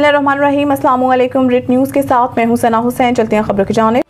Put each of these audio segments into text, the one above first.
बिस्मिल्लाहिर्रहमानिर्रहीम। अस्सलाम वालेकुम। रिट न्यूज़ के साथ मैं हूं सना हुसैन। चलते हैं खबर की जानिब।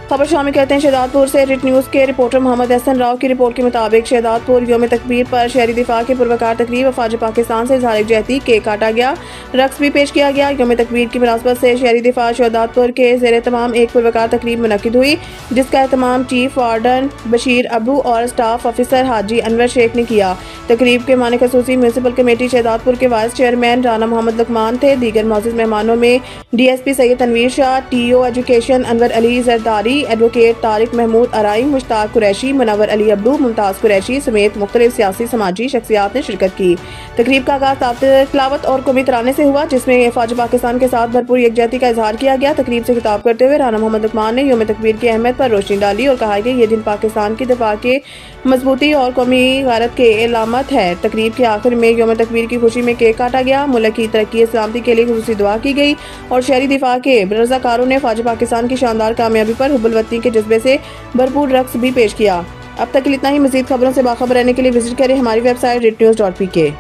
खबर शामिल कहते हैं शहजादपुर से। रिट न्यूज़ के रिपोर्टर मोहम्मद हसन राव की रिपोर्ट के मुताबिक शहजादपुर यौम तकबीर पर शहरी दिफा के पुरवकार तकरीब अफवाज पाकिस्तान से इज़हार यकजहती केक काटा गया, रक्स भी पेश किया गया। यौम तकबीर की मुनासबत से शहरी दिफा शहजादपुर के ज़ेर तमाम एक पुरवकार तकरीब मुनक्किद हुई, जिसका एहतमाम चीफ वार्डन बशीर अबू और स्टाफ ऑफिसर हाजी अनवर शेख ने किया। तकरीब के माने खसूसी म्यूनसिपल कमेटी शहजादपुर के वाइस चेयरमैन राना मोहम्मद लुकमान थे। दीगर मौजूद मेहमानों में DSP Syed Tanveer Shah, TO education Anwar Ali Zardari, advocate Tariq Mahmood Arain, Mushtaq Qureshi, Munawwar Ali Abdu, Mumtaz Qureshi समेत मुख्तलिफ सियासी समाजी शख्सियात ने शिरकत की। तकरीब का आगाज़ तिलावत और कौमी तराने से हुआ, जिसमें फ़ौज पाकिस्तान के साथ भरपूर यकजहती का इजहार किया गया। तकरीब से खिताब करते हुए राना मोहम्मद लुकमान ने यौम तकबीर की अहमियत पर रोशनी डाली और कहा कि यह दिन पाकिस्तान की दिफा के मजबूती और कौमी गैरत के इलामत है। तकरीब के आखिर में यौम तकबीर की खुशी में केक काटा गया, मुल्क की तरक्की सलामती के लिए खुसूसी दुआ की गई और शहरी दिफा के रज़ाकारों ने फ़ौज पाकिस्तान की शानदार कामयाबी पर हुब्बुल वतनी के जज्बे से भरपूर रक्स भी पेश किया। अब तक इतना ही। मज़ीद खबरों से बाखबर रहने के लिए विजिट करें हमारी वेबसाइट ritnews.pk।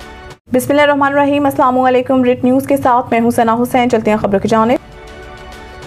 बिस्मिल्लाहिर्रहमानिर्रहीम। अस्सलाम वालेकुम। रिट न्यूज़ के साथ मैं हूं सना हुसैन। चलते हैं खबर की जानिब।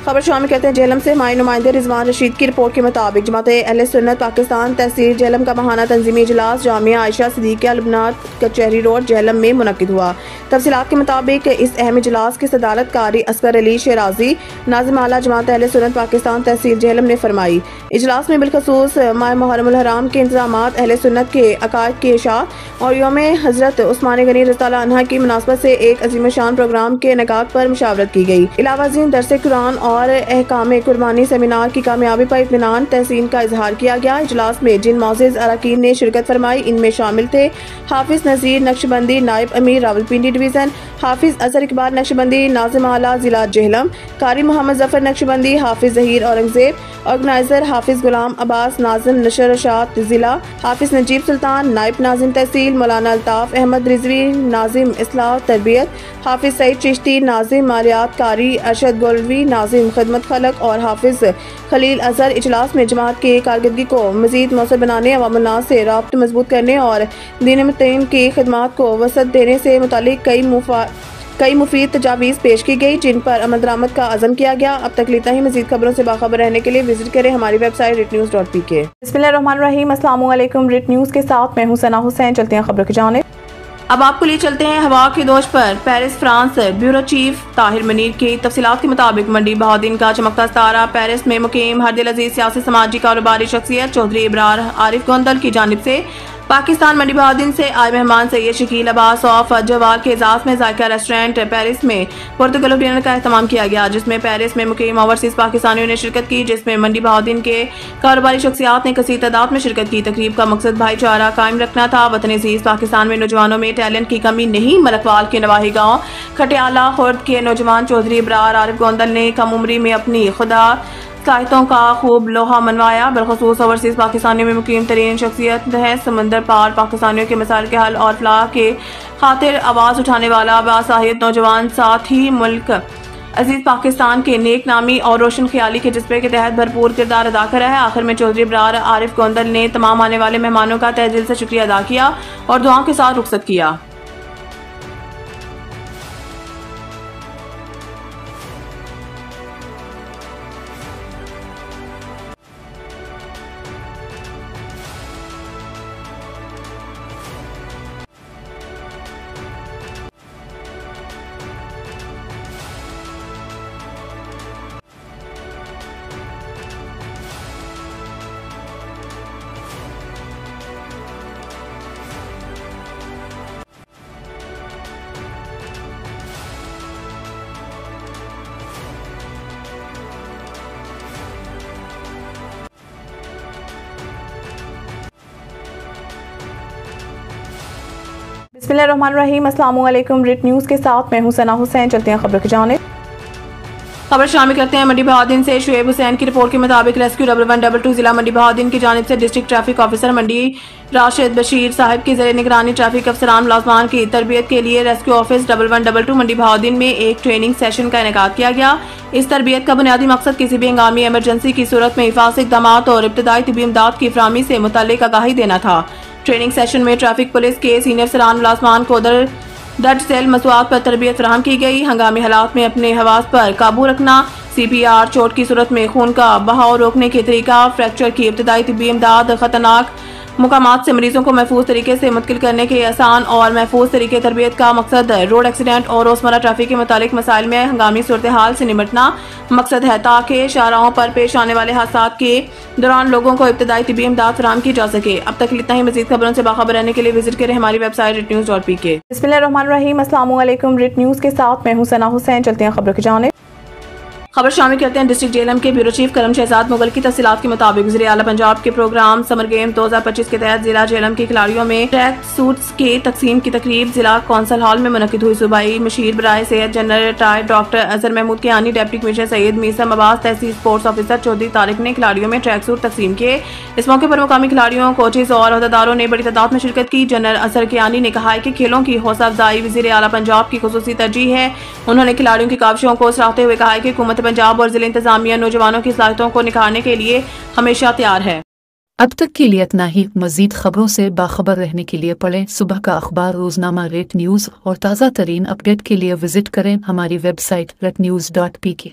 खबर शामिल कहते हैं जेहलम से हमारे नुमाइंदे रिजवान रशीद की रिपोर्ट के मुताबिक जमात अहले सुन्नत पाकिस्तान तहसील जेहलम का माहाना तंजीमी इजलास जामिया आयशा सिद्दीकिया लबनात कचहरी रोड जेहलम में मुनक्किद हुआ। तफसीलात के मुताबिक इस अहम इजलास की सदारत कारी असगर अली शेराजी नाज़िम आला जमात अहले सुन्नत पाकिस्तान तहसील जेहलम ने फरमाई। इजलास में बिलखसूस माह मुहर्रमुल हराम के इंतजामात, अहले सुन्नत के अकायद के इशाअत और यौम हजरत उस्मान गनी रज़ियल्लाहु अन्हा की मुनासबत से एक अजीम शान प्रोग्राम के इनेकाद पर मुशावरत की गई। इलावा दरसे कुरान और अहकाम कुर्बानी सेमिनार की कामयाबी पर इत्मीनान तहसीन का इजहार किया गया। इजलास में जिन मौजूद अरकान ने शिरकत फरमाई, इनमें शामिल थे हाफिज नज़ीर नक्शबंदी नायब अमीर रावलपिंडी डिवीज़न, हाफिज अजहर इकबाल नक्शबंदी नाज़िम आला जिला जेहलम, कारी मोहम्मद जफर नक्शबंदी, हाफिज जहीर औरंगजेब, ऑर्गेनाइजर हाफिज गुलाम अब्बास नाज़िम नशर रशाद जिला, हाफिज नजीब सुल्तान नायब नाज़िम तहसील, मौलाना अल्ताफ अहमद रिजवी नाज़िम इस्लाह तरबियत, हाफिज सईद चिश्ती नाज़िम मालियात, कारी अरशद गोल्डवी नाज़िम खदमत खलक और हाफिज खलील अजहर। इजलास में जमात की कारकर्दगी को मज़ीद मौसर बनाने, अवामुल नास से राब्त मजबूत करने और दीन मुत्तकीन की खिदमत को वसअत देने से मुतालिक कई मुफीद तजावीज़ पेश की गई, जिन पर अमल दरामद का अज़म किया गया। अब तक लेता ही। मज़ीद खबरों से बाखबर रहने के लिए विजिट करें हमारी वेबसाइट ritnews.pk। बिस्मिल्लाहिर्रहमानिर्रहीम। अस्सलाम वालेकुम। रिट न्यूज़ के साथ मैं हूं सना हुसैन। चलते हैं खबर की जानिब। अब आपको लिए चलते हैं हवा के दोष पर Paris France bureau chief Tahir Munir की तफसीलात के मुताबिक मंडी बहाउद्दीन का चमकता सितारा पेरिस में मुकीम हर दिल अजीज सियासी समाजी कारोबारी शख्सियत चौधरी इब्रार आरिफ गोंदल की जानिब से पाकिस्तान मंडी बहाउद्दीन से आए मेहमान सैयद शकील अब्बास ऑफ जवाल के एजाज में जायका रेस्टोरेंट पेरिस में पुर्तगाल डिनर का एहतमाम किया गया, जिसमें पेरिस में मुकीम ओवरसीज पाकिस्तानियों ने शिरकत की, जिसमें मंडी बहाउद्दीन के कारोबारी शख्सियात ने कसीर तादाद में शिरकत की। तकरीब का मकसद भाईचारा कायम रखना था। वतन अजीज पाकिस्तान में नौजवानों में टैलेंट की कमी नहीं। मलकवाल के नवाही गाँव खटियाला खुर्द के नौजवान चौधरी इब्रार आरिफ गोंदल ने कम उम्री में अपनी खुदा साहित्यों का खूब लोहा मनवाया। बिलखसूस ओवरसीज पाकिस्तानियों में मुकीम तरीन शख्सियत है। समंदर पार पाकिस्तानियों के मसाइल के हल और फलाह के खातिर आवाज़ उठाने वाला बासाहित नौजवान, साथ ही मुल्क अजीज पाकिस्तान के नेक नामी और रोशन ख्याली के जज्बे के तहत भरपूर किरदार अदा करा है। आखिर में चौधरी इब्रार आरिफ गोंदल ने तमाम आने वाले मेहमानों का तहे दिल से शुक्रिया अदा किया और दुआओं के साथ रुखसत किया। बिस्मिल्लाहिर्रहमानिर्रहीम। अस्सलाम वालेकुम। रिट न्यूज़ के साथ मैं हूं सना हुसैन। चलते हैं खबर की जानिब। खबर शामिल करते हैं मंडी बहाउद्दीन से। शुएब हुसैन की रिपोर्ट के मुताबिक रेस्क्यू 1122 जिला मंडी बहाउद्दीन की जानिब से डिस्ट्रिक्ट ट्रैफिक ऑफिसर मंडी राशिद बशीर साहब की ज़ेरे निगरानी ट्रैफिक अफसरान मुलाजमान की तरबियत के लिए रेस्क्यू ऑफिस 1122 मंडी बहाउद्दीन में एक ट्रेनिंग सेशन का इनेकाद किया गया। इस तरबियत का बुनियादी मकसद किसी भी हंगामी एमरजेंसी की सूरत में हिफाजती इक़दाम और इब्तदाई तिब्बी इमदाद की फराहमी से मुतल्लिक आगाही देना था। ट्रेनिंग सेशन में ट्रैफिक पुलिस के सीनियर अफसरान मुलाजमान को दर्ज सेल मसवात पर तरबियत फराहम की गई। हंगामी हालात में अपने हवास पर काबू रखना, CPR, चोट की सूरत में खून का बहाव रोकने के तरीका, फ्रैक्चर की इब्तदाई तिब्बी इमदाद, खतरनाक मुकामात से मरीजों को महफूज तरीके से मुंतकिल करने के आसान और महफूज तरीके तरबियत का मकसद रोड एक्सीडेंट और रोजमर्रा ट्रैफिक के मुतालिक मसाइल में हंगामी सूरत हाल से निपटना मकसद है, ताकि शाहराहों पर पेश आने वाले हादसात के दौरान लोगों को इब्तदाई तिब्बी इमदाद फराहम की जा सके। अब तक इतना ही। मजीद खबरों से बाखबर रहने के लिए विजिट करें हमारी वेबसाइट ritnews.pk। बिस्मिल्लाहिर्रहमानिर्रहीम, अस्सलाम वालेकुम। रिट न्यूज़ के साथ मैं हूं सना हुसैन। चलते हैं खबरों की जानिब। खबर शामिल करते हैं डिस्ट्रिक्ट जेएलएम के ब्यूरो चीफ करम शहजाद मुगल की तफसीलात के मुताबिक वज़ीर आला पंजाब के प्रोग्राम समर गेम 2025 के तहत जिला जेएलएम के खिलाड़ियों में ट्रैक सूट्स के तकसीम की तकरीब जिला कौंसल हॉल में मुनक्किद हुई। सूबाई मशीर बराए सेहत general retired doctor Azhar Mahmood Kiani, deputy commissioner Syed Meesam Abbas, तहसील स्पोर्ट्स ऑफिसर चौधरी तारिक ने खिलाड़ियों में ट्रैक सूट तकसीम किए। इस मौके पर मुकामी खिलाड़ियों, कोचेज और अहदेदारों ने बड़ी तादाद में शिरकत की। जनरल अजहर कियानी ने कहा है कि खेलों की हौसला अफजाई वज़ीर आला पंजाब की खुसूसी तरजीह है। उन्होंने खिलाड़ियों की काविशों को सराहते हुए कहा है कि हुकूमत पंजाब और जिले इंतजामिया नौजवानों की सलाहियतों को निखारने के लिए हमेशा तैयार है। अब तक के लिए इतना ही। मजीद खबरों से बाखबर रहने के लिए पढ़ें सुबह का अखबार रोजनामा रेट न्यूज़ और ताज़ा तरीन अपडेट के लिए विजिट करें हमारी वेबसाइट ritnews.pk।